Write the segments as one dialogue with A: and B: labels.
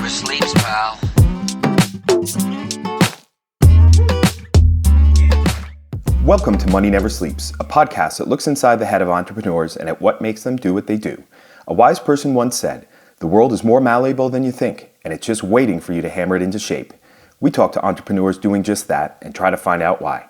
A: never sleeps, pal.
B: Welcome to Money Never Sleeps, a podcast that looks inside the head of entrepreneurs and at what makes them do what they do. A wise person once said, "The world is more malleable than you think, and it's just waiting for you to hammer it into shape." We talk to entrepreneurs doing just that and try to find out why.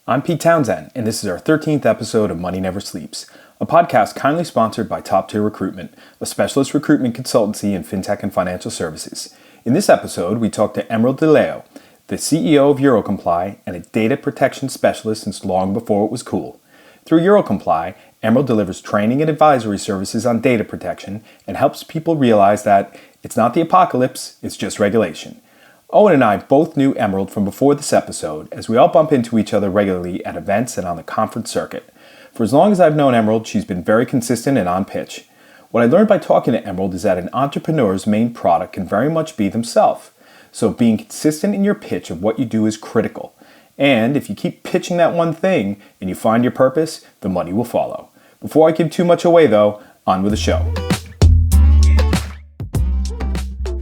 B: I'm Pete Townsend, and this is our 13th episode of Money Never Sleeps, a podcast kindly sponsored by Top Tier Recruitment, a specialist recruitment consultancy in fintech and financial services. In this episode, we talk to Emerald Leeuw, the CEO of Eurocomply and a data protection specialist since long before it was cool. Through Eurocomply, Emerald delivers training and advisory services on data protection and helps people realize that it's not the apocalypse, it's just regulation. Owen and I both knew Emerald from before this episode, as we all bump into each other regularly at events and on the conference circuit. For as long as I've known Emerald, she's been very consistent and on pitch. What I learned by talking to Emerald is that an entrepreneur's main product can very much be themselves. So being consistent in your pitch of what you do is critical. And if you keep pitching that one thing and you find your purpose, the money will follow. Before I give too much away though, on with the show.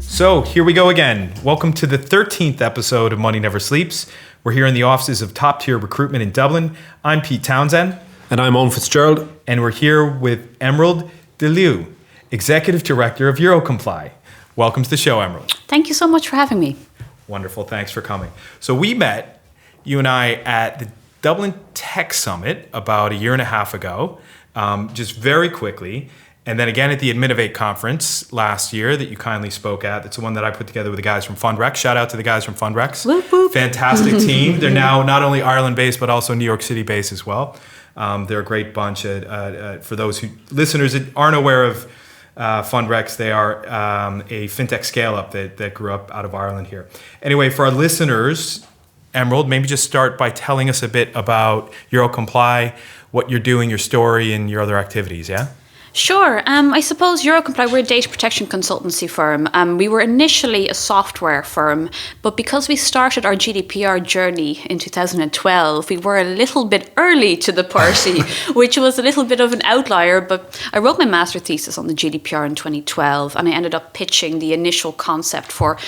B: So here we go again. Welcome to the 13th episode of Money Never Sleeps. We're here in the offices of Top Tier Recruitment in Dublin. I'm Pete Townsend.
C: And I'm Owen Fitzgerald.
B: And we're here with Emerald Leeuw, Executive Director of Eurocomply. Welcome to the show, Emerald.
D: Thank you so much for having me.
B: Wonderful. Thanks for coming. So we met, you and I, at the Dublin Tech Summit about a year and a half ago, just very quickly. And then again at the Adminovate conference last year that you kindly spoke at. That's the one that I put together with the guys from Fundrex. Shout out to the guys from Fundrex.
D: Whoop, whoop.
B: Fantastic team. They're now not only Ireland-based, but also New York City-based as well. They're a great bunch. For those listeners that aren't aware of Fundrex, they are a fintech scale-up that grew up out of Ireland here. Anyway, for our listeners, Emerald, maybe just start by telling us a bit about Eurocomply, what you're doing, your story, and your other activities, yeah?
D: Sure. I suppose Eurocomply, we're a data protection consultancy firm. We were initially a software firm, but because we started our GDPR journey in 2012, we were a little bit early to the party, which was a little bit of an outlier. But I wrote my master thesis on the GDPR in 2012, and I ended up pitching the initial concept for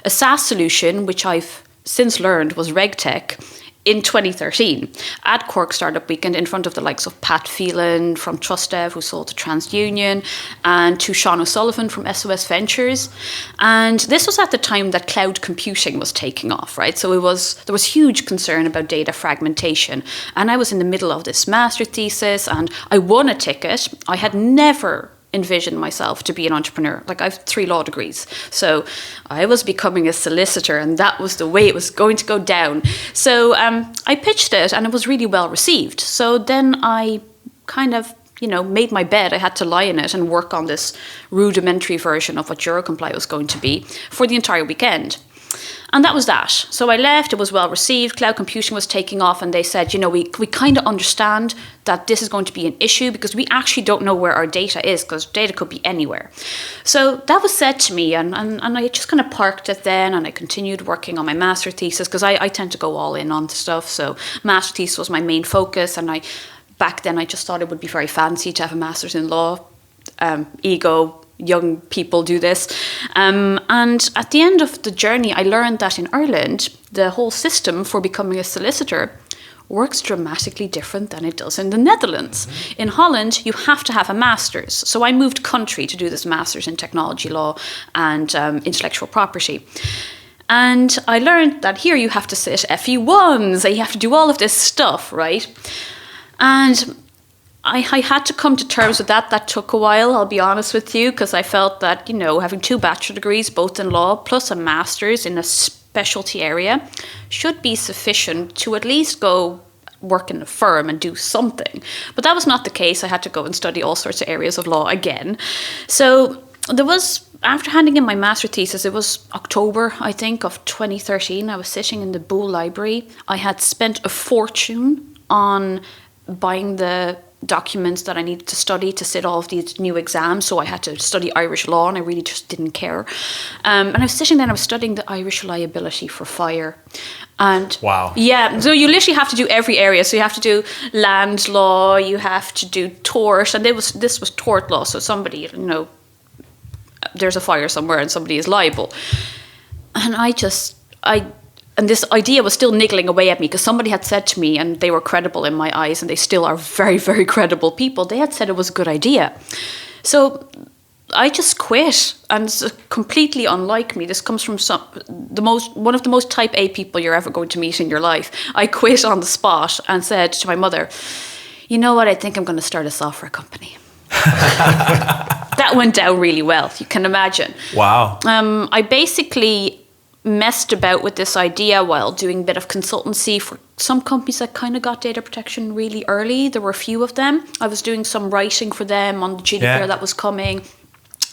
D: a SaaS solution, which I've since learned was RegTech, in 2013 at Cork Startup Weekend in front of the likes of Pat Phelan from TrustDev, who sold to TransUnion, and to Sean O'Sullivan from SOS Ventures. And this was at the time that cloud computing was taking off, right? So there was huge concern about data fragmentation. And I was in the middle of this master thesis and I won a ticket. I had never envisioned myself to be an entrepreneur. Like, I have 3 law degrees. So I was becoming a solicitor and that was the way it was going to go down. So I pitched it and it was really well received. So then I kind of, made my bed. I had to lie in it and work on this rudimentary version of what Eurocomply was going to be for the entire weekend. And that was that. So I left, it was well received, cloud computing was taking off, and they said, we kind of understand that this is going to be an issue because we actually don't know where our data is, because data could be anywhere. So that was said to me, and I just kind of parked it then, and I continued working on my master thesis, because I tend to go all in on stuff. So master thesis was my main focus, and back then I just thought it would be very fancy to have a master's in law, ego, young people do this. And at the end of the journey, I learned that in Ireland, the whole system for becoming a solicitor works dramatically different than it does in the Netherlands. In Holland, you have to have a master's. So I moved country to do this master's in technology law and intellectual property. And I learned that here you have to sit FE1s, and you have to do all of this stuff, right? And I had to come to terms with that. That took a while, I'll be honest with you, because I felt that, having 2 bachelor degrees, both in law, plus a master's in a specialty area, should be sufficient to at least go work in a firm and do something. But that was not the case. I had to go and study all sorts of areas of law again. So there was, after handing in my master thesis, it was October, I think, of 2013. I was sitting in the Bull Library. I had spent a fortune on buying the documents that I needed to study to sit all of these new exams. So I had to study Irish law, and I really just didn't care. And I was sitting there and I was studying the Irish liability for fire. And
B: wow.
D: Yeah, so you literally have to do every area. So you have to do land law, you have to do tort, and this was tort law. So somebody, there's a fire somewhere and somebody is liable. And and this idea was still niggling away at me because somebody had said to me, and they were credible in my eyes, and they still are very, very credible people. They had said it was a good idea. So I just quit, and it's completely unlike me. This comes from one of the most type A people you're ever going to meet in your life. I quit on the spot and said to my mother, you know what, I think I'm going to start a software company. That went down really well, you can imagine.
A: Wow.
D: I basically messed about with this idea while doing a bit of consultancy for some companies that kind of got data protection really early. There were a few of them. I was doing some writing for them on the GDPR that was coming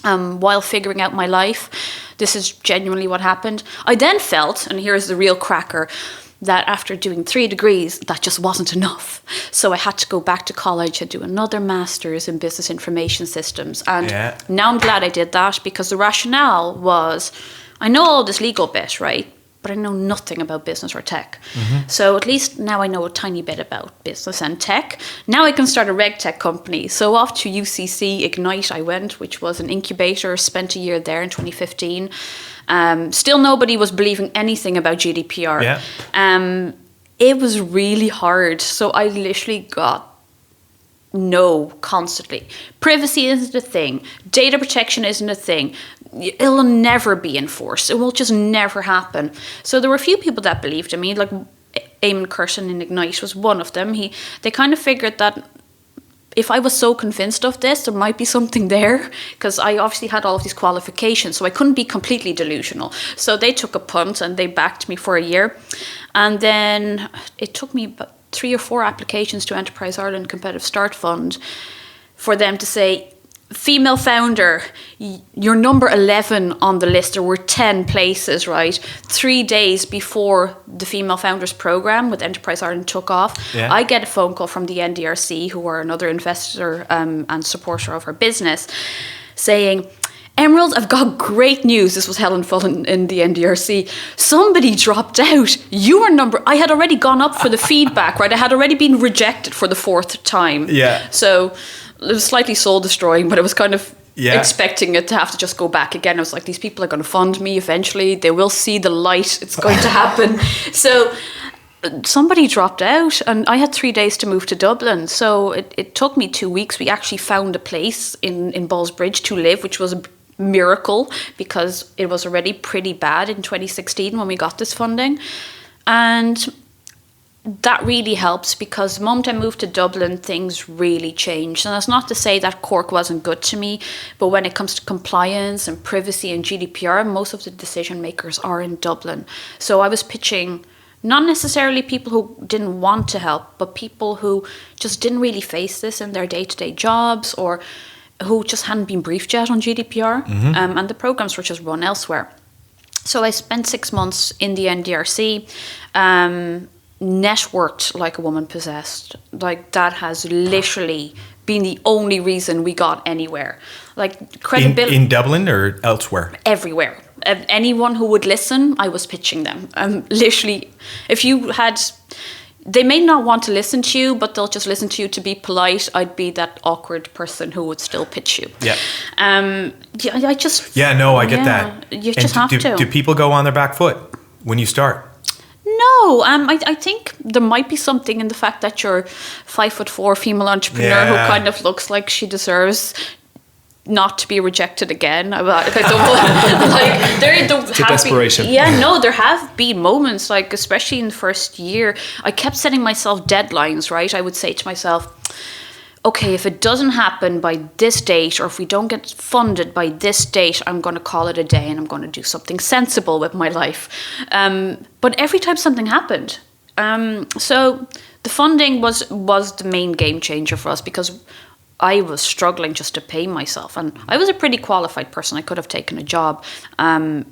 D: while figuring out my life. This is genuinely what happened. I then felt, and here's the real cracker, that after doing 3 degrees, that just wasn't enough. So I had to go back to college and do another master's in business information systems. And now I'm glad I did that, because the rationale was, I know all this legal bit, right? But I know nothing about business or tech. Mm-hmm. So at least now I know a tiny bit about business and tech. Now I can start a reg tech company. So off to UCC Ignite I went, which was an incubator, spent a year there in 2015. Still nobody was believing anything about GDPR.
A: Yeah.
D: It was really hard. So I literally got no constantly. Privacy isn't a thing. Data protection isn't a thing. It'll never be enforced. It will just never happen. So there were a few people that believed in me, like Eamon Curtin in Ignite was one of them. They kind of figured that if I was so convinced of this, there might be something there, because I obviously had all of these qualifications, so I couldn't be completely delusional. So they took a punt and they backed me for a year. And then it took me about 3 or 4 applications to Enterprise Ireland Competitive Start Fund for them to say, female founder, you're number 11 on the list. There were 10 places, right? 3 days before the Female Founders Programme with Enterprise Ireland took off, I get a phone call from the NDRC, who are another investor and supporter of our business, saying, Emerald, I've got great news. This was Helen Fullen in the NDRC. Somebody dropped out. I had already gone up for the feedback, right? I had already been rejected for the 4th time.
A: Yeah.
D: So it was slightly soul destroying, but I was kind of expecting it to have to just go back again. I was like, these people are going to fund me eventually. They will see the light. It's going to happen. So somebody dropped out, and I had 3 days to move to Dublin. So it took me 2 weeks. We actually found a place in Ballsbridge to live, which was a miracle, because it was already pretty bad in 2016 when we got this funding. And that really helps, because the moment I moved to Dublin, things really changed. And that's not to say that Cork wasn't good to me, but when it comes to compliance and privacy and GDPR, most of the decision makers are in Dublin. So I was pitching not necessarily people who didn't want to help, but people who just didn't really face this in their day-to-day jobs, or who just hadn't been briefed yet on GDPR, and the programs were just run elsewhere. So I spent 6 months in the NDRC, networked like a woman possessed. Like, that has literally been the only reason we got anywhere. Like, credibility
A: in Dublin or elsewhere?
D: Everywhere. Anyone who would listen, I was pitching them. Literally, if you had, they may not want to listen to you, but they'll just listen to you to be polite. I'd be that awkward person who would still pitch you.
A: Yeah.
D: I just.
A: Yeah, no, I get that.
D: You just have to.
A: Do people go on their back foot when you start?
D: No, I think there might be something in the fact that you're 5'4" female entrepreneur who kind of looks like she deserves not to be rejected again. I don't
C: It's a desperation.
D: There have been moments, like especially in the first year, I kept setting myself deadlines, right? I would say to myself, okay, if it doesn't happen by this date, or if we don't get funded by this date, I'm going to call it a day and I'm going to do something sensible with my life. But every time something happened. So the funding was the main game changer for us, because I was struggling just to pay myself. And I was a pretty qualified person. I could have taken a job.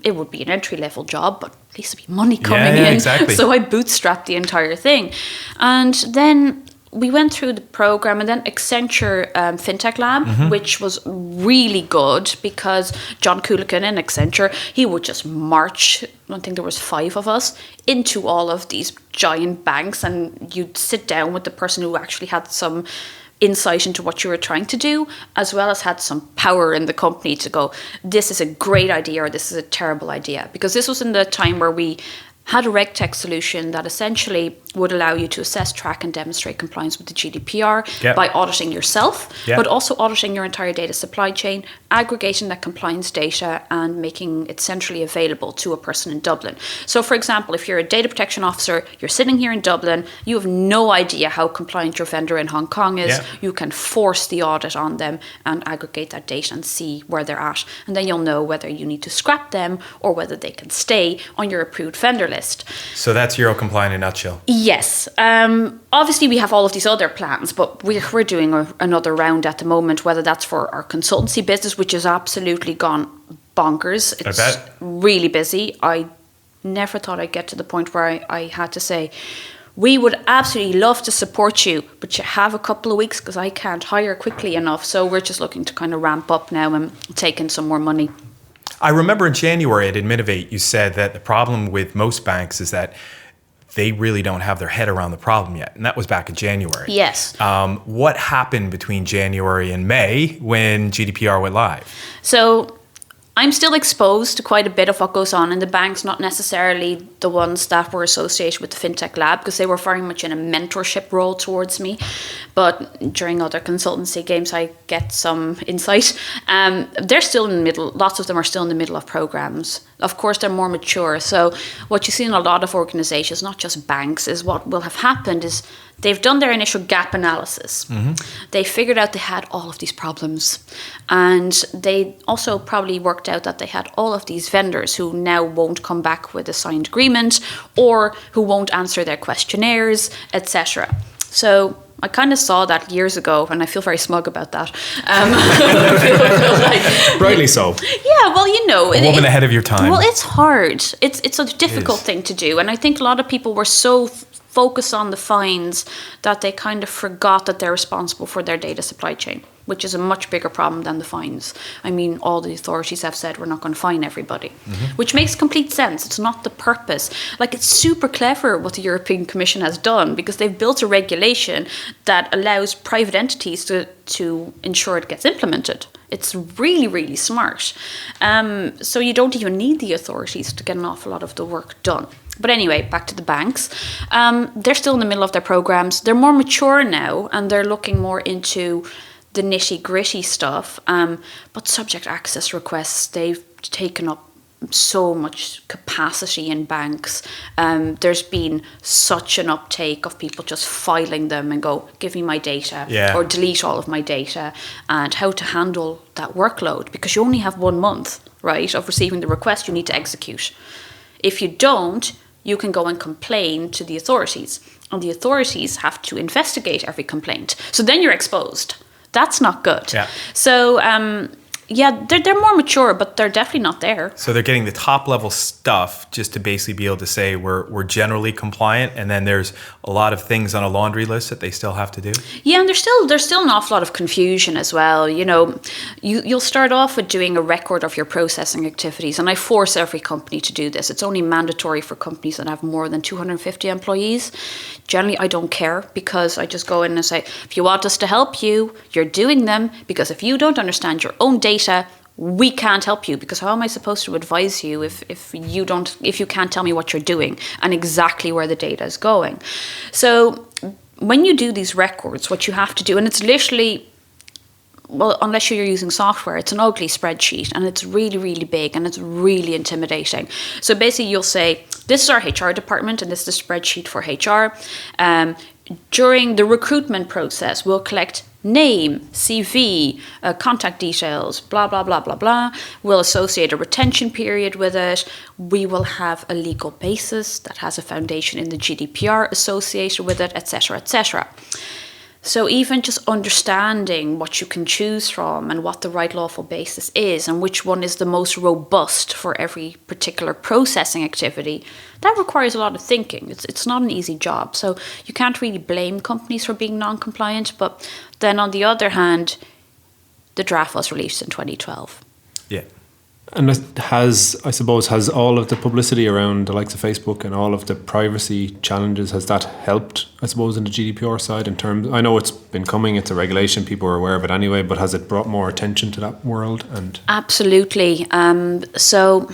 D: It would be an entry-level job, but at least there'd be money coming in.
A: Exactly.
D: So I bootstrapped the entire thing. And then we went through the program, and then Accenture FinTech Lab, which was really good, because John Coolican in Accenture, he would just march, I think there was 5 of us, into all of these giant banks, and you'd sit down with the person who actually had some insight into what you were trying to do, as well as had some power in the company to go, this is a great idea or this is a terrible idea. Because this was in the time where we had a RegTech solution that essentially would allow you to assess, track, and demonstrate compliance with the GDPR by auditing yourself, but also auditing your entire data supply chain, aggregating that compliance data and making it centrally available to a person in Dublin. So, for example, if you're a data protection officer, you're sitting here in Dublin, you have no idea how compliant your vendor in Hong Kong is, you can force the audit on them and aggregate that data and see where they're at. And then you'll know whether you need to scrap them or whether they can stay on your approved vendor list.
A: So that's Euro compliant in a nutshell.
D: Yes. Obviously, we have all of these other plans, but we're doing another round at the moment, whether that's for our consultancy business, which has absolutely gone bonkers. It's really busy. I never thought I'd get to the point where I had to say, we would absolutely love to support you, but you have a couple of weeks because I can't hire quickly enough. So we're just looking to kind of ramp up now and take in some more money.
A: I remember in January at Adminovate, you said that the problem with most banks is that they really don't have their head around the problem yet. And that was back in January.
D: Yes.
A: What happened between January and May when GDPR went live?
D: So I'm still exposed to quite a bit of what goes on in the banks, not necessarily the ones that were associated with the FinTech Lab, because they were very much in a mentorship role towards me. But during other consultancy games, I get some insight. They're still in the middle. Lots of them are still in the middle of programs. Of course, they're more mature. So what you see in a lot of organizations, not just banks, is what will have happened is they've done their initial gap analysis. They figured out they had all of these problems. And they also probably worked out that they had all of these vendors who now won't come back with a signed agreement or who won't answer their questionnaires, etc. So I kind of saw that years ago, and I feel very smug about that.
A: Rightly so.
D: Yeah, well, you know.
A: A woman ahead of your time.
D: Well, it's hard. It's a difficult thing to do. And I think a lot of people were so focused on the fines that they kind of forgot that they're responsible for their data supply chain, which is a much bigger problem than the fines. I mean, all the authorities have said we're not going to fine everybody, which makes complete sense. It's not the purpose. Like, it's super clever what the European Commission has done, because they've built a regulation that allows private entities to ensure it gets implemented. It's really, really smart. So you don't even need the authorities to get an awful lot of the work done. But anyway, back to the banks. They're still in the middle of their programs. They're more mature now, and they're looking more into the nitty-gritty stuff. But subject access requests, they've taken up so much capacity in banks. There's been such an uptake of people just filing them and go, give me my data, or delete all of my data, and how to handle that workload, because you only have 1 month, right, of receiving the request you need to execute. If you don't, you can go and complain to the authorities, and the authorities have to investigate every complaint. So then you're exposed. That's not good. Yeah. So, they're more mature, but they're definitely not there.
A: So they're getting the top level stuff just to basically be able to say we're generally compliant, and then there's a lot of things on a laundry list that they still have to do.
D: Yeah, and there's still an awful lot of confusion as well. You know, you'll start off with doing a record of your processing activities, and I force every company to do this. It's only mandatory for companies that have more than 250 employees. Generally, I don't care, because I just go in and say, if you want us to help you, you're doing them, because if you don't understand your own data, we can't help you, because how am I supposed to advise you if you can't tell me what you're doing and exactly where the data is going? So when you do these records, what you have to do, and it's literally, well, unless you're using software, it's an ugly spreadsheet, and it's really, really big, and it's really intimidating. So basically you'll say, this is our HR department, and this is the spreadsheet for HR. During the recruitment process, we'll collect name, CV, contact details, blah, blah, blah, blah, blah. We'll associate a retention period with it. We will have a legal basis that has a foundation in the GDPR associated with it, etc., etc. So even just understanding what you can choose from and what the right lawful basis is and which one is the most robust for every particular processing activity, that requires a lot of thinking. It's not an easy job. So you can't really blame companies for being non-compliant. But then on the other hand, the draft was released in 2012.
A: Yeah.
C: And it has, I suppose, has all of the publicity around the likes of Facebook and all of the privacy challenges, has that helped, I suppose, in the GDPR side in terms, I know it's been coming, it's a regulation, people are aware of it anyway, but has it brought more attention to that world? And
D: Absolutely. So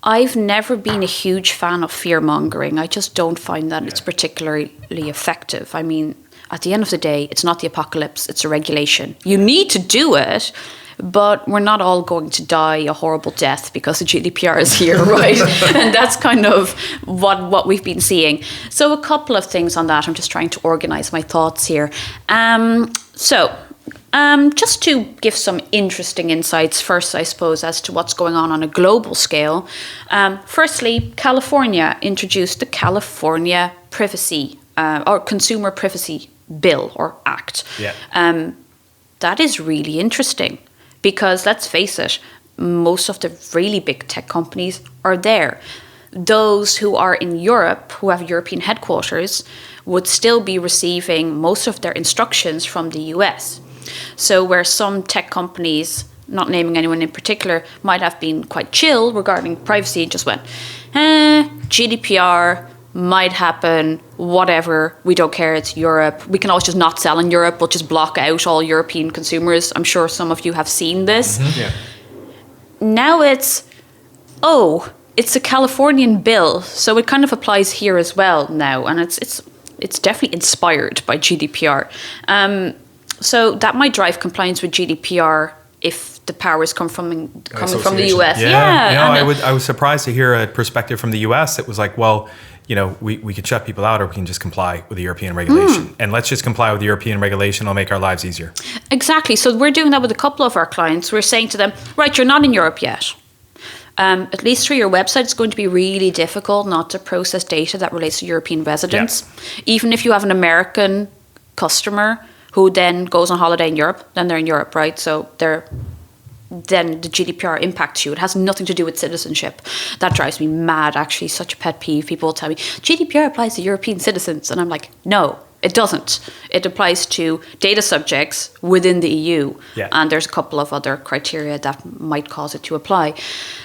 D: I've never been a huge fan of fear-mongering. I just don't find that it's particularly effective. I mean, at the end of the day, it's not the apocalypse, it's a regulation. You need to do it, but we're not all going to die a horrible death because the GDPR is here, right? And that's kind of what we've been seeing. So a couple of things on that. I'm just trying to organize my thoughts here. Just to give some interesting insights first, I suppose, as to what's going on a global scale. Firstly, California introduced the California Privacy or Consumer Privacy Bill or Act.
A: Yeah.
D: That is really interesting because, let's face it, most of the really big tech companies are there. Those who are in Europe, who have European headquarters, would still be receiving most of their instructions from the US. So where some tech companies, not naming anyone in particular, might have been quite chill regarding privacy, just went, GDPR might happen, whatever, we don't care, it's Europe. We can always just not sell in Europe, we'll just block out all European consumers. I'm sure some of you have seen this.
C: Mm-hmm. Yeah.
D: Now it's a Californian bill, so it kind of applies here as well now, and it's definitely inspired by GDPR. So that might drive compliance with GDPR if the powers coming from the US.
A: Yeah. I was surprised to hear a perspective from the US. It was like, well, we could shut people out, or we can just comply with the European regulation. And let's just comply with the European regulation. It'll make our lives easier.
D: Exactly. So we're doing that with a couple of our clients. We're saying to them, right, you're not in Europe yet. At least through your website, it's going to be really difficult not to process data that relates to European residents. Yeah. Even if you have an American customer who then goes on holiday in Europe, then they're in Europe, right? So then the GDPR impacts you. It has nothing to do with citizenship. That drives me mad, actually. Such a pet peeve. People will tell me, GDPR applies to European citizens. And I'm like, no, it doesn't. It applies to data subjects within the EU.
A: Yeah. And
D: there's a couple of other criteria that might cause it to apply.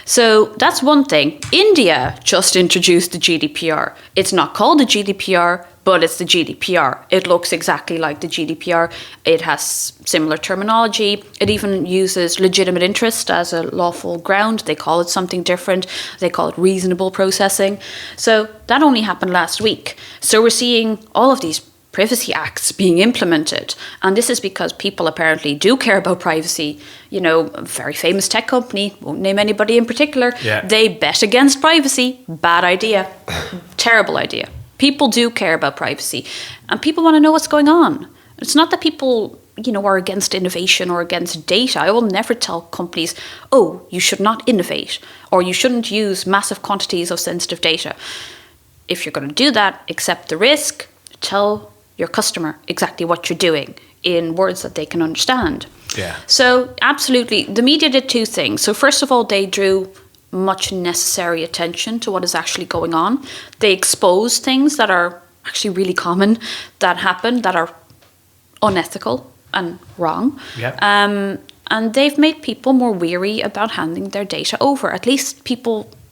D: So that's one thing. India just introduced the GDPR. It's not called the GDPR, but it's the GDPR. It looks exactly like the GDPR. It has similar terminology. It even uses legitimate interest as a lawful ground. They call it something different. They call it reasonable processing. So that only happened last week. So we're seeing all of these privacy acts being implemented. And this is because people apparently do care about privacy. A very famous tech company, won't name anybody in particular, they bet against privacy. Bad idea. Terrible idea. People do care about privacy, and people want to know what's going on. It's not that people, are against innovation or against data. I will never tell companies, you should not innovate, or you shouldn't use massive quantities of sensitive data. If you're going to do that, accept the risk, tell your customer exactly what you're doing in words that they can understand.
A: Yeah.
D: So absolutely, the media did two things. So first of all, they drew much necessary attention to what is actually going on. They expose things that are actually really common, that happen, that are unethical and wrong.
A: Yeah.
D: And they've made people more weary about handing their data over. At least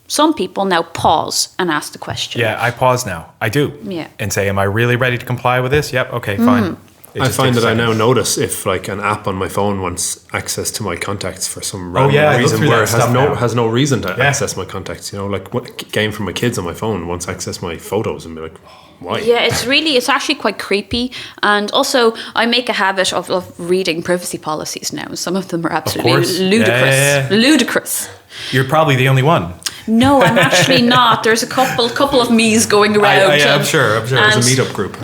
D: some people now pause and ask the question.
A: Yeah, I pause now. I do.
D: Yeah.
A: And say, am I really ready to comply with this? Yep. Okay, fine.
C: I find that I now notice if like an app on my phone wants access to my contacts for some random reason where it has no reason to access my contacts. Like what game from my kids on my phone wants access my photos and be like, why?
D: Yeah, it's actually quite creepy. And also I make a habit of reading privacy policies now. Some of them are absolutely ludicrous. Yeah. Ludicrous.
A: You're probably the only one.
D: No, I'm actually not. There's a couple of me's going around.
A: I'm sure. There's
C: a meetup group.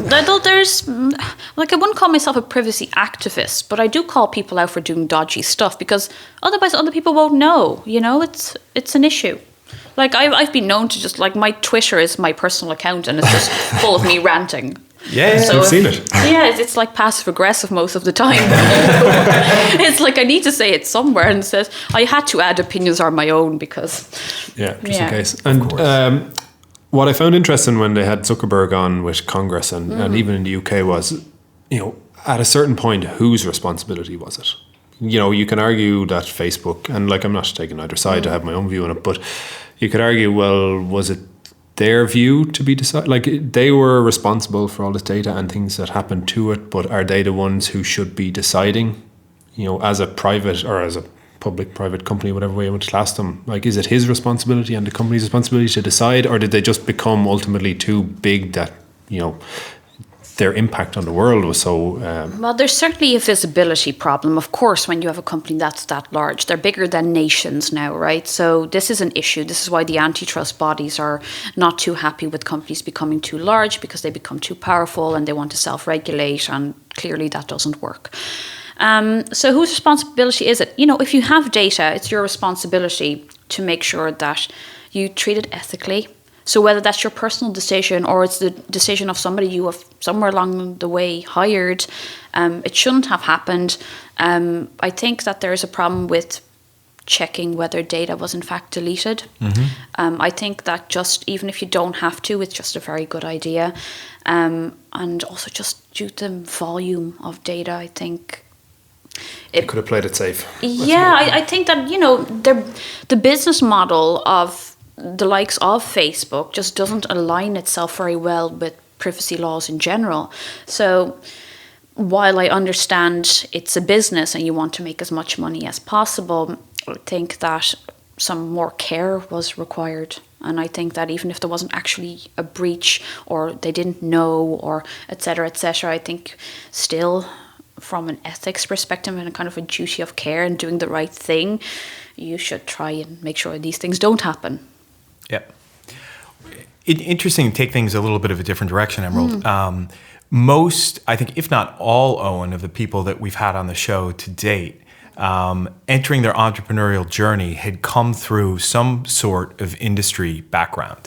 D: There's, I wouldn't call myself a privacy activist, but I do call people out for doing dodgy stuff because otherwise other people won't know. It's an issue. Like I've been known to just my Twitter is my personal account and it's just full of me ranting.
A: Yeah,
C: so I've seen it.
D: Yeah, it's like passive aggressive most of the time. It's like I need to say it somewhere, and it says I had to add opinions are my own because.
C: Yeah, just in case. And what I found interesting when they had Zuckerberg on with Congress and even in the UK was, at a certain point, whose responsibility was it? you can argue that Facebook, and like I'm not taking either side, I have my own view on it, but you could argue, well, was it their view to be decided? Like, they were responsible for all this data and things that happened to it, but are they the ones who should be deciding, as a private or as a public-private company, whatever way you want to class them? Like, is it his responsibility and the company's responsibility to decide, or did they just become ultimately too big that, their impact on the world was so...
D: Well, there's certainly a visibility problem, of course, when you have a company that's that large. They're bigger than nations now, right? So this is an issue. This is why the antitrust bodies are not too happy with companies becoming too large, because they become too powerful and they want to self-regulate, and clearly that doesn't work. So whose responsibility is it? If you have data, it's your responsibility to make sure that you treat it ethically. So whether that's your personal decision or it's the decision of somebody you have somewhere along the way hired, it shouldn't have happened. I think that there is a problem with checking whether data was in fact deleted. I think that just, even if you don't have to, it's just a very good idea. And also just due to the volume of data, I think...
C: It could have played it safe.
D: Yeah, I think that, the business model of the likes of Facebook just doesn't align itself very well with privacy laws in general. So while I understand it's a business and you want to make as much money as possible, I think that some more care was required. And I think that even if there wasn't actually a breach or they didn't know or et cetera, I think still from an ethics perspective and a kind of a duty of care and doing the right thing, you should try and make sure these things don't happen.
A: Yeah. Interesting to take things a little bit of a different direction, Emerald. Most, I think, if not all, Owen, of the people that we've had on the show to date, entering their entrepreneurial journey had come through some sort of industry background.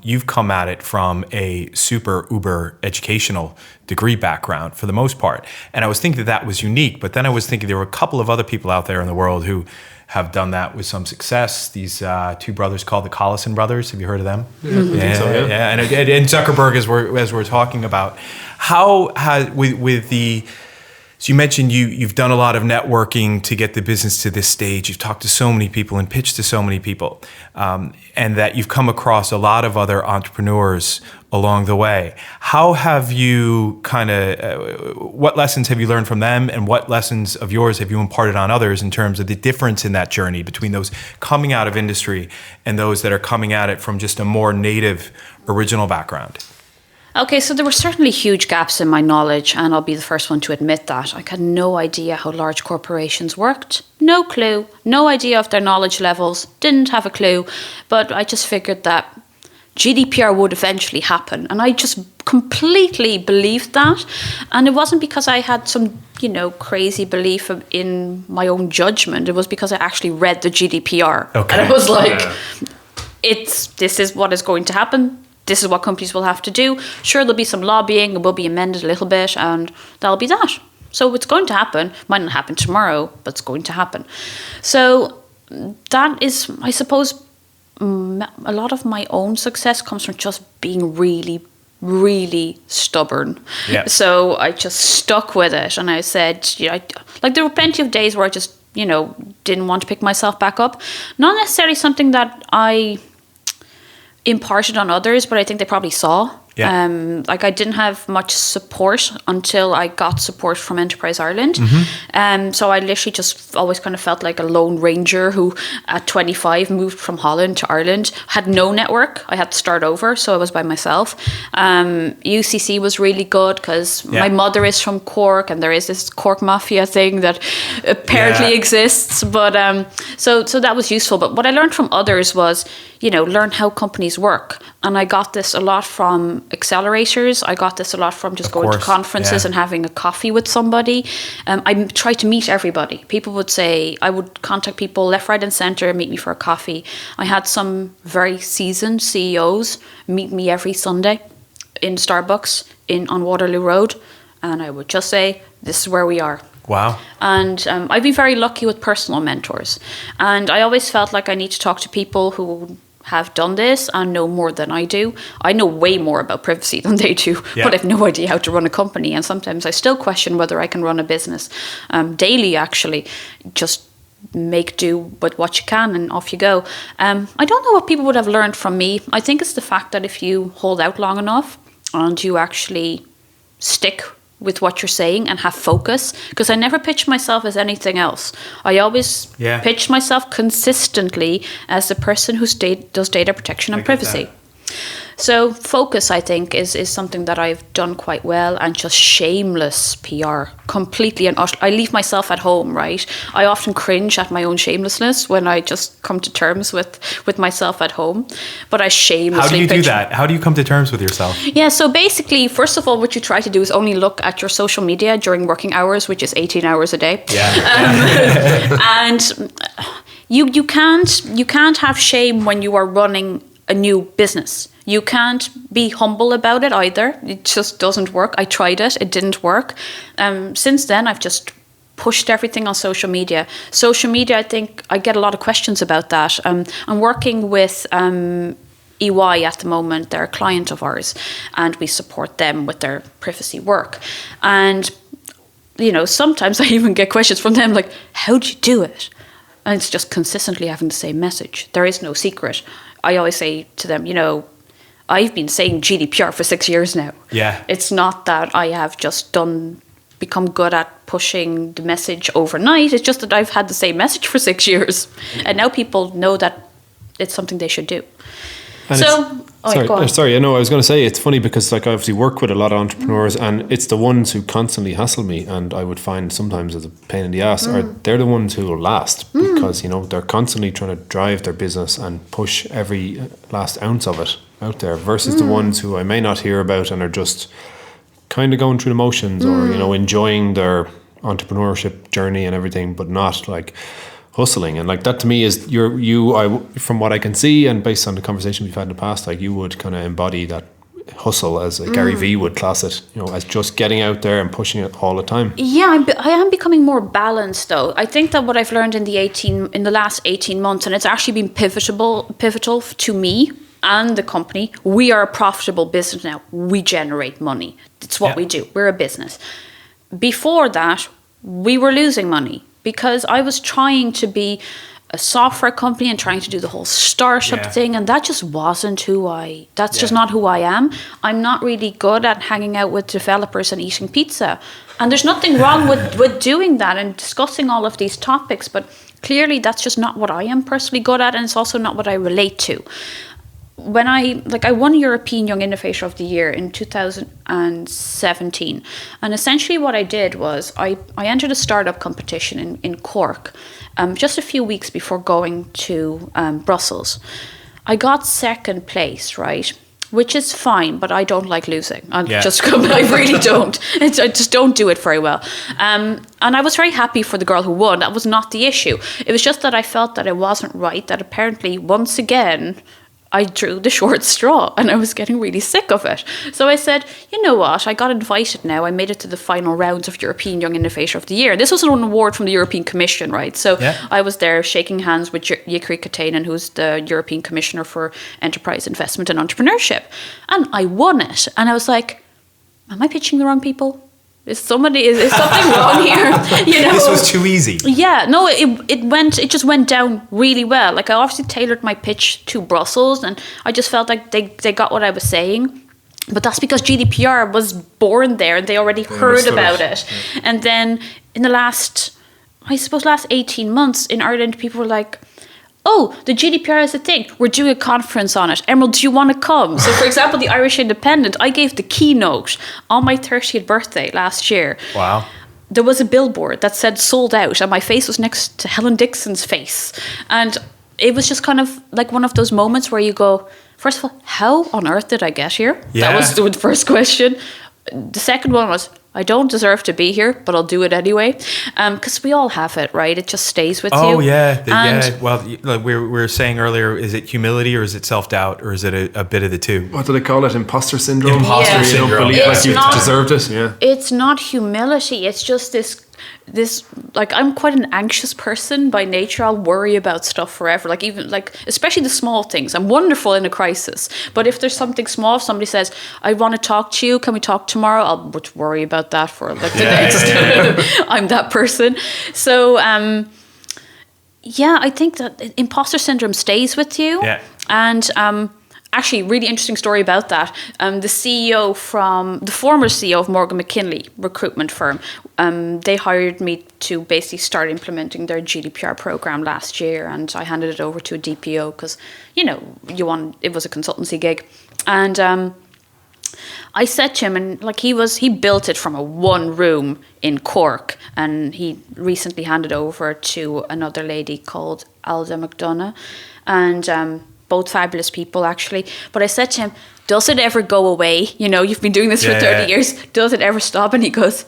A: You've come at it from a super uber educational degree background for the most part. And I was thinking that was unique, but then I was thinking there were a couple of other people out there in the world who have done that with some success. These two brothers called the Collison brothers. Have you heard of them? Yeah. And Zuckerberg, as we're talking about, how has with the... So you mentioned you've done a lot of networking to get the business to this stage. You've talked to so many people and pitched to so many people, and that you've come across a lot of other entrepreneurs along the way. How have you what lessons have you learned from them, and what lessons of yours have you imparted on others in terms of the difference in that journey between those coming out of industry and those that are coming at it from just a more native, original background?
D: Okay, so there were certainly huge gaps in my knowledge, and I'll be the first one to admit that. I had no idea how large corporations worked. No clue. No idea of their knowledge levels. Didn't have a clue. But I just figured that GDPR would eventually happen. And I just completely believed that. And it wasn't because I had some, crazy belief in my own judgment. It was because I actually read the GDPR. Okay. And it was like, this is what is going to happen. This is what companies will have to do. Sure, there'll be some lobbying, it will be amended a little bit, and that'll be that. So it's going to happen. Might not happen tomorrow, but it's going to happen. So that is, I suppose, a lot of my own success comes from just being really, really stubborn. Yeah. So I just stuck with it, and I said, there were plenty of days where I just, didn't want to pick myself back up. Not necessarily something that I imparted on others, but I think they probably saw. Yeah. I didn't have much support until I got support from Enterprise Ireland. So I literally just always kind of felt like a lone ranger who at 25 moved from Holland to Ireland, had no network. I had to start over, so I was by myself. UCC was really good because my mother is from Cork, and there is this Cork mafia thing that apparently exists. But so that was useful. But what I learned from others was, learn how companies work. And I got this a lot from accelerators. I got this a lot from just going to conferences and having a coffee with somebody. I tried to meet everybody. People would say, I would contact people left, right and centre, meet me for a coffee. I had some very seasoned CEOs meet me every Sunday in Starbucks on Waterloo Road. And I would just say, this is where we are.
A: Wow.
D: And I've been very lucky with personal mentors. And I always felt like I need to talk to people who have done this and know more than I do. I know way more about privacy than they do, but I have no idea how to run a company. And sometimes I still question whether I can run a business daily, actually. Just make do with what you can and off you go. I don't know what people would have learned from me. I think it's the fact that if you hold out long enough and you actually stick with what you're saying and have focus, because I never pitch myself as anything else. I always pitch myself consistently as the person who does data protection and privacy. So focus, I think, is something that I've done quite well, and just shameless PR, completely and utterly. I leave myself at home, right? I often cringe at my own shamelessness when I just come to terms with myself at home, but I shamelessly
A: How do you do that? How do you come to terms with yourself?
D: Yeah, so basically, first of all, what you try to do is only look at your social media during working hours, which is 18 hours a day.
A: Yeah.
D: And you can't have shame when you are running a new business. You can't be humble about it either. It just doesn't work. I tried it. It didn't work. Since then, I've just pushed everything on social media. Social media, I think I get a lot of questions about that. I'm working with EY at the moment. They're a client of ours, and we support them with their privacy work. And, sometimes I even get questions from them like, how do you do it? And it's just consistently having the same message. There is no secret. I always say to them, I've been saying GDPR for 6 years now.
A: Yeah.
D: It's not that I have just become good at pushing the message overnight. It's just that I've had the same message for 6 years. And now people know that it's something they should do.
C: And
D: go on.
C: Sorry, I was going to say, it's funny because I obviously work with a lot of entrepreneurs, and it's the ones who constantly hassle me, and I would find sometimes as a pain in the ass, or they're the ones who will last because, they're constantly trying to drive their business and push every last ounce of it out there, versus the ones who I may not hear about and are just kind of going through the motions or, enjoying their entrepreneurship journey and everything, but not like hustling. And like that to me is from what I can see and based on the conversation we've had in the past, like you would kind of embody that hustle as Gary Vee would class it, as just getting out there and pushing it all the time.
D: Yeah, I am becoming more balanced though. I think that what I've learned in the last 18 months, and it's actually been pivotal to me and the company, we are a profitable business now. We generate money. It's what we do. We're a business. Before that, we were losing money, because I was trying to be a software company and trying to do the whole startup thing, and that just wasn't that's just not who I am. I'm not really good at hanging out with developers and eating pizza. And there's nothing wrong with doing that and discussing all of these topics, but clearly that's just not what I am personally good at, and it's also not what I relate to. When I won European Young Innovator of the Year in 2017, and essentially what I did was I entered a startup competition in Cork just a few weeks before going to Brussels. I got second place, right? Which is fine, but I don't like losing. I really don't. I just don't do it very well. And I was very happy for the girl who won. That was not the issue. It was just that I felt that it wasn't right, that apparently once again I drew the short straw, and I was getting really sick of it. So I said, you know what, I got invited now. I made it to the final rounds of European Young Innovator of the Year. This was an award from the European Commission, right? So I was there shaking hands with Jikri Katainen, who's the European Commissioner for Enterprise Investment and Entrepreneurship. And I won it. And I was like, am I pitching the wrong people? Is something wrong here?
A: This was too easy.
D: Yeah, no, it just went down really well. Like, I obviously tailored my pitch to Brussels, and I just felt like they got what I was saying. But that's because GDPR was born there, and they already heard about it. Yeah. And then in the last 18 months in Ireland, people were like, oh, the GDPR is a thing. We're doing a conference on it. Emerald, do you want to come? So, for example, the Irish Independent, I gave the keynote on my 30th birthday last year.
A: Wow.
D: There was a billboard that said sold out, and my face was next to Helen Dixon's face. And it was just kind of like one of those moments where you go, first of all, how on earth did I get here?
A: Yeah.
D: That was the first question. The second one was, I don't deserve to be here, but I'll do it anyway. Because we all have it, right? It just stays with you.
A: Oh, yeah. Well, like we were saying earlier, is it humility or is it self-doubt, or is it a bit of the two?
C: What do they call it? Imposter syndrome?
A: Imposter syndrome.
C: You don't believe you deserved it. Yeah.
D: It's not humility. It's just this I'm quite an anxious person by nature. I'll worry about stuff forever. Like even like especially the small things. I'm wonderful in a crisis, but if there's something small, if somebody says, "I want to talk to you. Can we talk tomorrow?" I'll worry about that for like the next. I'm that person. So I think that imposter syndrome stays with you.
A: Yeah.
D: And actually, really interesting story about that. The former CEO of Morgan McKinley recruitment firm, they hired me to basically start implementing their GDPR program last year, and I handed it over to a DPO because, it was a consultancy gig, and I said to him, and like he built it from a one room in Cork, and he recently handed over to another lady called Alda McDonough, and both fabulous people actually. But I said to him, does it ever go away? You've been doing this for 30 years. Does it ever stop? And he goes,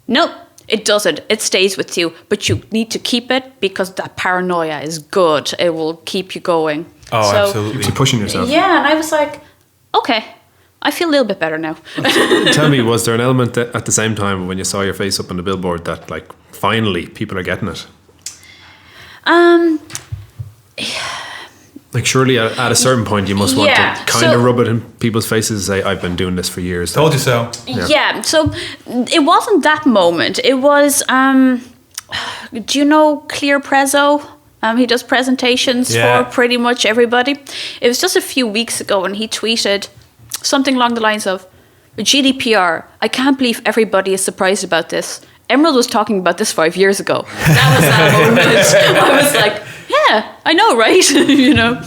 D: no, it doesn't. It stays with you, but you need to keep it because that paranoia is good. It will keep you going.
A: Oh, absolutely.
C: You're pushing yourself.
D: Yeah, and I was like, okay, I feel a little bit better now.
C: Tell me, was there an element that at the same time when you saw your face up on the billboard that like finally people are getting it? Like surely at a certain point you must want to kind of rub it in people's faces and say, I've been doing this for years.
A: Told you so.
D: Yeah, so it wasn't that moment. It was, do you know Clear Prezzo? He does presentations for pretty much everybody. It was just a few weeks ago and he tweeted something along the lines of, GDPR, I can't believe everybody is surprised about this. Emerald was talking about this 5 years ago. That was that moment. I was like, yeah, I know, right?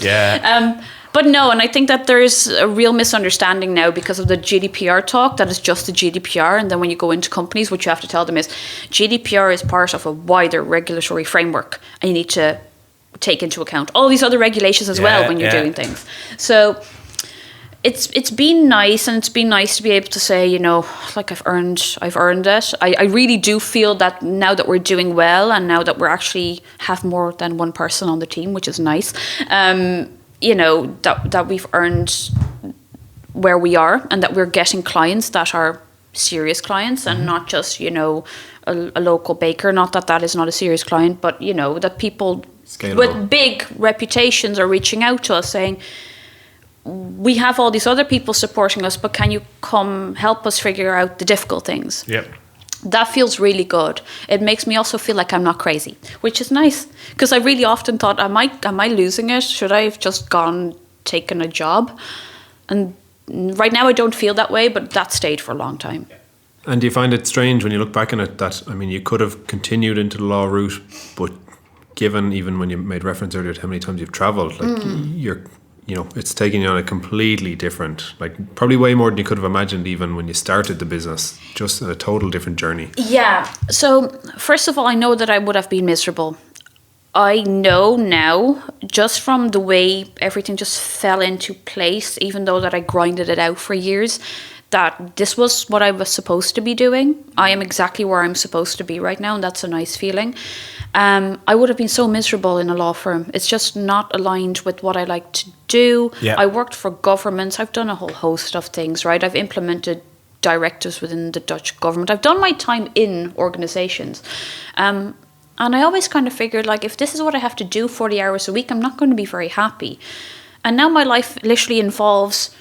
A: Yeah.
D: But no, and I think that there's a real misunderstanding now because of the GDPR talk that it's just the GDPR. And then when you go into companies, what you have to tell them is GDPR is part of a wider regulatory framework. And you need to take into account all these other regulations as well when you're doing things. So it's been nice, and it's been nice to be able to say, like I've earned it. I really do feel that now that we're doing well, and now that we're actually have more than one person on the team, which is nice. That we've earned where we are, and that we're getting clients that are serious clients, and not just a local baker. Not that that is not a serious client, but that people with big reputations are reaching out to us saying, we have all these other people supporting us, but can you come help us figure out the difficult things?
A: Yep.
D: That feels really good. It makes me also feel like I'm not crazy, which is nice, because I really often thought, am I losing it? Should I have just taken a job? And right now I don't feel that way, but that stayed for a long time.
C: And do you find it strange when you look back on it that, you could have continued into the law route, but given, even when you made reference earlier to how many times you've travelled, it's taking you on a completely different, probably way more than you could have imagined even when you started the business, just a total different journey.
D: Yeah. So first of all, I know that I would have been miserable. I know now, just from the way everything just fell into place, even though that I grinded it out for years, that this was what I was supposed to be doing. I am exactly where I'm supposed to be right now, and that's a nice feeling. I would have been so miserable in a law firm. It's just not aligned with what I like to do. Yeah. I worked for governments. I've done a whole host of things, right? I've implemented directives within the Dutch government. I've done my time in organisations. And I always kind of figured, if this is what I have to do 40 hours a week, I'm not going to be very happy. And now my life literally involves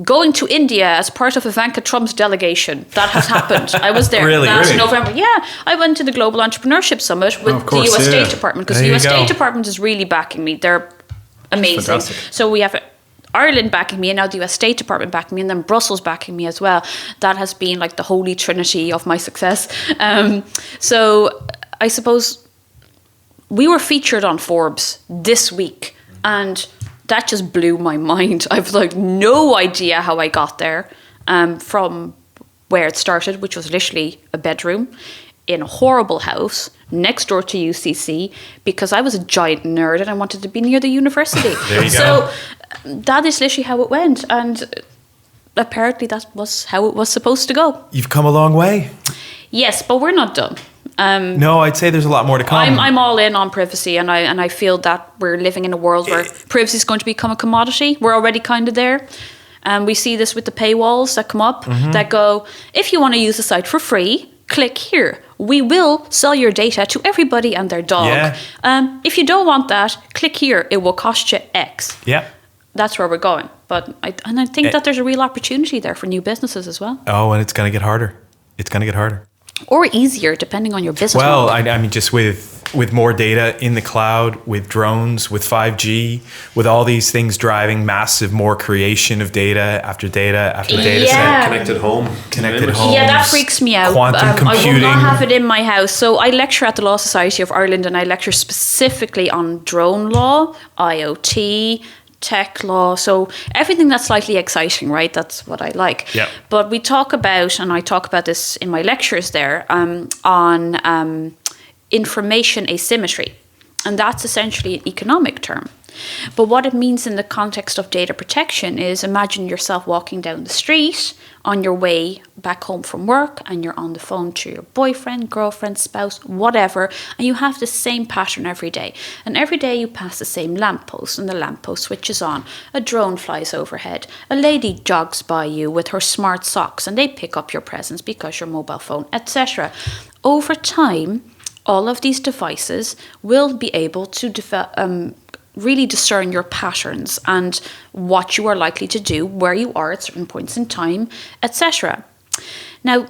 D: going to India as part of Ivanka Trump's delegation. That has happened. I was there last November. Yeah, I went to the Global Entrepreneurship Summit with the US State Department, because the US State Department is really backing me. They're amazing. Fantastic. So we have Ireland backing me, and now the US State Department backing me, and then Brussels backing me as well. That has been the holy trinity of my success. So I suppose we were featured on Forbes this week, and that just blew my mind. I've no idea how I got there from where it started, which was literally a bedroom in a horrible house next door to UCC, because I was a giant nerd and I wanted to be near the university.
A: There you
D: go. So that is literally how it went. And apparently that was how it was supposed to go.
A: You've come a long way.
D: Yes, but we're not done.
A: No, I'd say there's a lot more to come.
D: I'm all in on privacy, and I feel that we're living in a world where privacy is going to become a commodity. We're already kind of there. We see this with the paywalls that come up that go, if you want to use the site for free, click here. We will sell your data to everybody and their dog.
A: Yeah.
D: If you don't want that, click here. It will cost you X.
A: Yeah.
D: That's where we're going. But I think that there's a real opportunity there for new businesses as well.
A: Oh, and it's going to get harder. It's going to get harder.
D: Or easier, depending on your business
A: Well,
D: model.
A: I mean, just with more data in the cloud, with drones, with 5G, with all these things driving massive more creation of data after data after data
D: Yeah.
A: set.
C: Connected home.
A: Connected home.
D: Yeah, that freaks me out.
A: Quantum
D: I will
A: computing.
D: not have it in my house. So I lecture at the Law Society of Ireland, and I lecture specifically on drone law, IoT, tech law, so everything that's slightly exciting, right? That's what I like.
A: Yeah.
D: But we talk about, and I talk about this in my lectures there, on information asymmetry. And that's essentially an economic term. But what it means in the context of data protection is, imagine yourself walking down the street on your way back home from work, and you're on the phone to your boyfriend, girlfriend, spouse, whatever, and you have the same pattern every day. And every day you pass the same lamppost, and the lamppost switches on. A drone flies overhead. A lady jogs by you with her smart socks, and they pick up your presence because your mobile phone, etc. Over time, all of these devices will be able to really discern your patterns and what you are likely to do, where you are at certain points in time, etc. Now,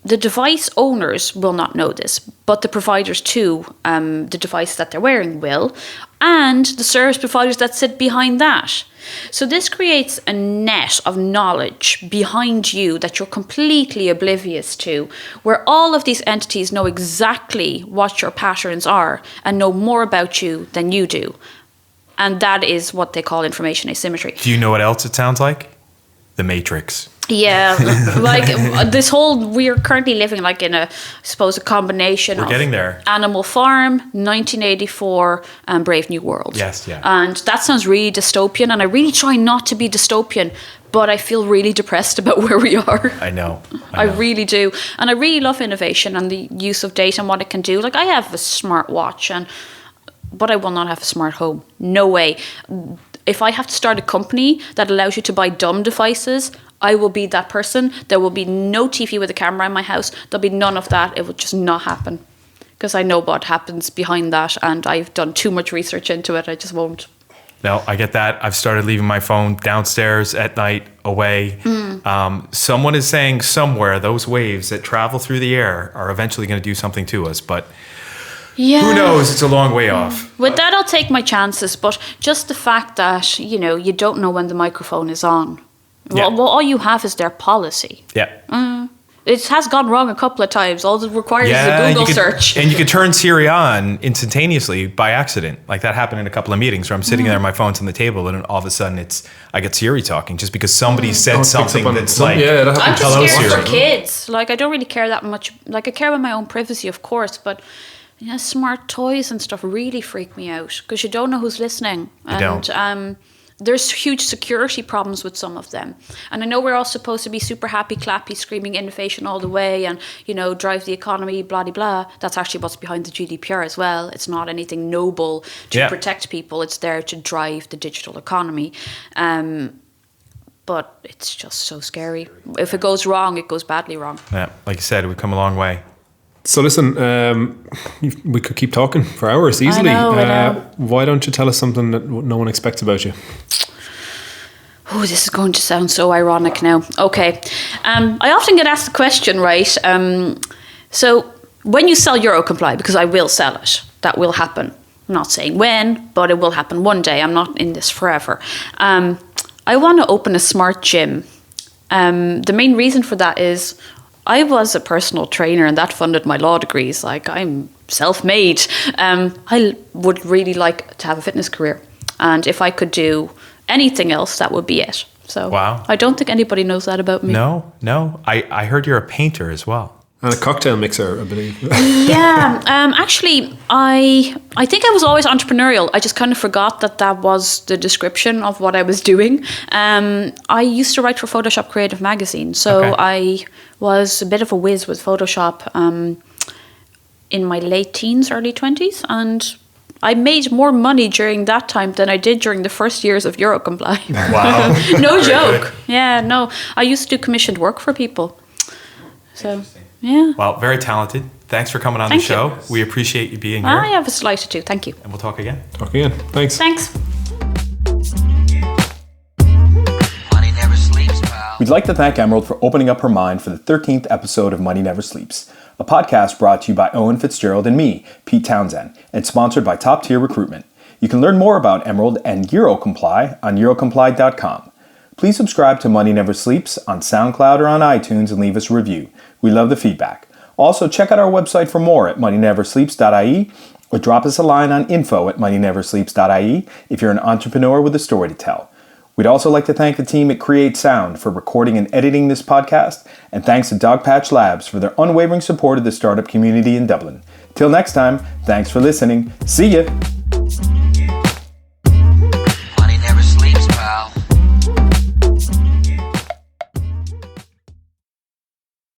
D: the device owners will not know this, but the providers to the device that they're wearing will, and the service providers that sit behind that. So this creates a net of knowledge behind you that you're completely oblivious to, where all of these entities know exactly what your patterns are and know more about you than you do. And that is what they call information asymmetry.
A: Do you know what else it sounds like? The Matrix.
D: Yeah, like this whole, we're currently living like in a, I suppose, a combination
A: We're
D: of
A: getting there.
D: Animal Farm, 1984, and Brave New World.
A: Yes, yeah.
D: And that sounds really dystopian, and I really try not to be dystopian, but I feel really depressed about where we are.
A: I know.
D: I really do. And I really love innovation and the use of data and what it can do. Like, I have a smart watch, but I will not have a smart home. No way. If I have to start a company that allows you to buy dumb devices, I will be that person. There will be no TV with a camera in my house. There'll be none of that. It will just not happen. Because I know what happens behind that, and I've done too much research into it. I just won't.
A: No, I get that. I've started leaving my phone downstairs at night, away. Someone is saying somewhere those waves that travel through the air are eventually going to do something to us, but
D: Yeah.
A: who knows? It's a long way off.
D: With that, I'll take my chances. But just the fact that, you don't know when the microphone is on.
A: Yeah.
D: Well, all you have is their policy.
A: Yeah.
D: It has gone wrong a couple of times. All it requires is a Google search.
A: And you could turn Siri on instantaneously by accident. Like that happened in a couple of meetings where I'm sitting there, my phone's on the table, and all of a sudden I get Siri talking just because somebody said something that's like,
C: yeah, that
D: I'm
C: happens.
D: just
A: Hello,
D: scared
A: Siri.
D: for kids. Like, I don't really care that much. Like, I care about my own privacy, of course, but smart toys and stuff really freak me out because you don't know who's listening. And there's huge security problems with some of them. And I know we're all supposed to be super happy, clappy, screaming innovation all the way and, drive the economy, blah, blah, blah. That's actually what's behind the GDPR as well. It's not anything noble to protect people. It's there to drive the digital economy. But it's just so scary. If it goes wrong, it goes badly wrong.
A: yeah, like you said, we've come a long way.
C: So listen, we could keep talking for hours easily.
D: I know.
C: Why don't you tell us something that no one expects about you?
D: Oh, this is going to sound so ironic now. Okay. I often get asked the question, right? So when you sell Eurocomply, because I will sell it, that will happen. I'm not saying when, but it will happen one day. I'm not in this forever. I want to open a smart gym. The main reason for that is I was a personal trainer and that funded my law degrees. Like, I'm self-made. I would really like to have a fitness career. And if I could do anything else, that would be it. So
A: Wow.
D: I don't think anybody knows that about me.
A: No. I heard you're a painter as well.
C: And a cocktail mixer, I believe.
D: Yeah, actually, I think I was always entrepreneurial. I just kind of forgot that was the description of what I was doing. I used to write for Photoshop Creative Magazine, so
A: Okay.
D: I was a bit of a whiz with Photoshop in my late teens, early 20s, and I made more money during that time than I did during the first years of Eurocomply.
A: Wow.
D: No joke. Yeah, no. I used to do commissioned work for people. So Yeah.
A: Well, very talented. Thanks for coming on
D: Thank
A: the show.
D: you.
A: We appreciate you being here.
D: I was delighted to. Thank you.
A: And we'll talk again.
C: Talk again. Thanks.
D: Thanks.
E: Money never sleeps, pal.
B: We'd like to thank Emerald for opening up her mind for the 13th episode of Money Never Sleeps, a podcast brought to you by Owen Fitzgerald and me, Pete Townsend, and sponsored by Top Tier Recruitment. You can learn more about Emerald and Eurocomply on eurocomply.com. Please subscribe to Money Never Sleeps on SoundCloud or on iTunes and leave us a review. We love the feedback. Also, check out our website for more at moneyneversleeps.ie or drop us a line on info@moneyneversleeps.ie if you're an entrepreneur with a story to tell. We'd also like to thank the team at Create Sound for recording and editing this podcast, and thanks to Dogpatch Labs for their unwavering support of the startup community in Dublin. Till next time, thanks for listening. See ya!